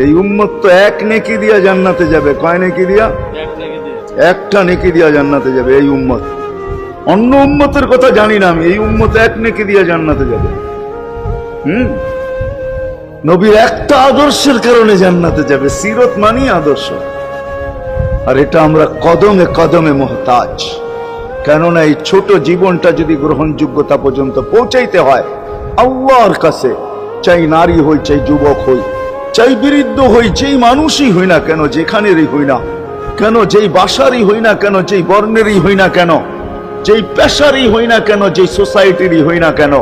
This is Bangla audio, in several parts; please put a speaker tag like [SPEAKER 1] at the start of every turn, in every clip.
[SPEAKER 1] এই উম্মত তো এক নেকি দিয়া জান্নাতে যাবে। কয় নেকি দিয়া? একটা নেকি দিয়া জান্নাতে যাবে এই উম্মত। অন্য উম্মতের কথা জানি না আমি, এই উম্মত এক নেকি দিয়া জান্নাতে যাবে। নবীর একটা আদর্শের কারণে জান্নাতে যাবে। সিরত মানি আদর্শ। আর এটা আমরা কদমে কদমে মুহতাজ। কেননা এই ছোট জীবনটা যদি গ্রহণযোগ্যতা পর্যন্ত পৌঁছাইতে হয় আল্লাহর কাছে, চাই নারী হই, চাই যুবক হই, চাই বৃদ্ধ হই, যেই মানুষই হই না কেন, যেখানেরই হই না কেন, যেই বাসারই হই না কেন, যেই বর্ণেরই হই না কেন, যেই পেশারই হই না কেন, যেই সোসাইটিরই হই না কেন,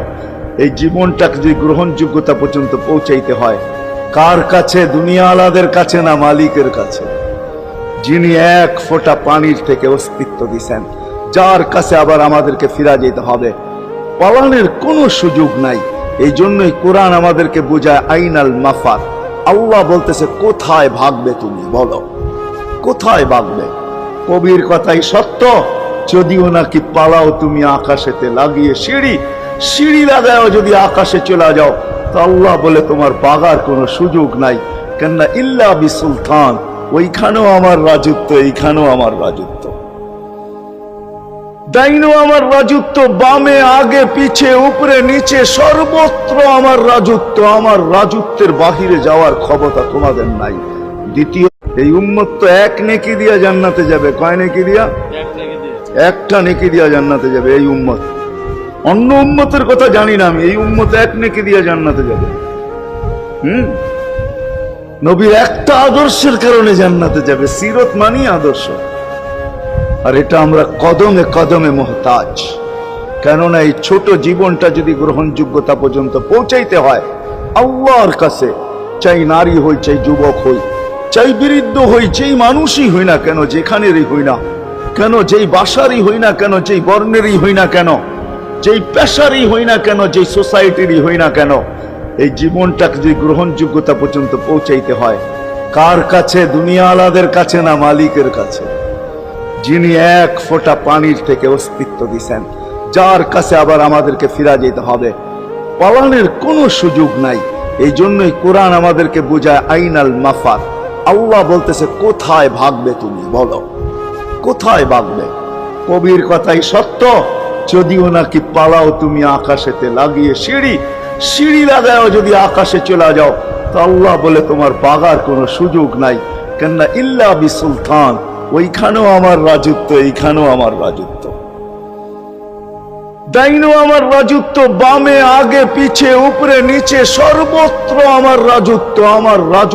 [SPEAKER 1] এই জীবনটাকে যদি গ্রহণযোগ্যতা পর্যন্ত পৌঁছাইতে হয় কার কাছে? দুনিয়া আলাদের কাছে না, মালিকের কাছে, যিনি এক ফোঁটা পানির থেকে অস্তিত্ব দিছেন, যার কাছে আবার আমাদেরকে ফিরা যেতে হবে। পালানোর কোনো সুযোগ নাই। এই জন্যই কোরআন আমাদেরকে বোঝায় আইনাল মাফার। আল্লাহ বলতেছে কোথায় ভাগবে তুমি, বলো কোথায় ভাগবে? কবির কথাই সত্য, যদিও নাকি পালাও তুমি আকাশেতে লাগিয়ে সিঁড়ি, সিঁড়ি লাগাও যদি আকাশে চলে যাও, তো আল্লাহ বলে তোমার বাগার কোনো সুযোগ নাই। কেননা ইল্লা বি সুলতান, ওইখানেও আমার রাজত্ব, এইখানেও আমার রাজত্ব, ডাইনো আমার রাজত্ব, বামে আগে পিছে উপরে নিচে সর্বত্র আমার রাজত্ব। আমার রাজত্বের বাহিরে যাওয়ার ক্ষমতা তোমাদের নাই। দ্বিতীয়, এই উম্মত তো এক নেকি দিয়া জান্নাতে যাবে। কয় নেকি দিয়া? একটা নেকি দিয়া জান্নাতে যাবে এই উম্মত। অন্য উম্মতের কথা জানি না আমি, এই উম্মত এক নেকি দিয়া জান্নাতে যাবে। নবীর একটা আদর্শের কারণে জান্নাতে যাবে। সিরত মানি আদর্শ। আর এটা আমরা কদমে কদমে মুহতাজ। কেননা এই ছোট জীবনটা যদি গ্রহণযোগ্যতা পর্যন্ত পৌঁছাইতে হয় আল্লাহর কাছে, চাই নারী হই, চাই যুবক হই, চাই বৃদ্ধ হই, যেই মানুষই হই না কেন, যেখানেরই হই না কেন, যেই বাসারই হই না কেন, যেই বর্ণেরই হই না কেন, যেই পেশারই হই না কেন, যেই সোসাইটিরই হই না কেন, এই জীবনটাকে যদি গ্রহণযোগ্যতা পর্যন্ত পৌঁছাইতে হয় কার কাছে? দুনিয়া আলাদের কাছে না, মালিকের কাছে, যিনি এক ফোঁটা পানির থেকে অস্তিত্ব দিছেন, যার কাছে আবার আমাদেরকে ফিরা যেতে হবে। পালানোর কোনো সুযোগ নাই। এই জন্যই কোরআন আমাদেরকে বোঝায় আইনাল মাফার। আল্লাহ বলতেছে কোথায় ভাগবে তুমি, বলো কোথায় ভাগবে? কবির কথাই সত্য, যদিও নাকি পালাও তুমি আকাশেতে লাগিয়ে সিঁড়ি, সিঁড়ি লাগাও যদি আকাশে চলে যাও, তো আল্লাহ বলে তোমার বাগার কোনো সুযোগ নাই। কেননা ইল্লা বি সুলতান, ওইখানেও আমার রাজত্ব, এইখানেও আমার রাজত্ব, ডাইনো আমার রাজত্ব, বামে আগে পিছে উপরে নিচে সর্বত্র আমার রাজত্ব। আমার রাজত্ব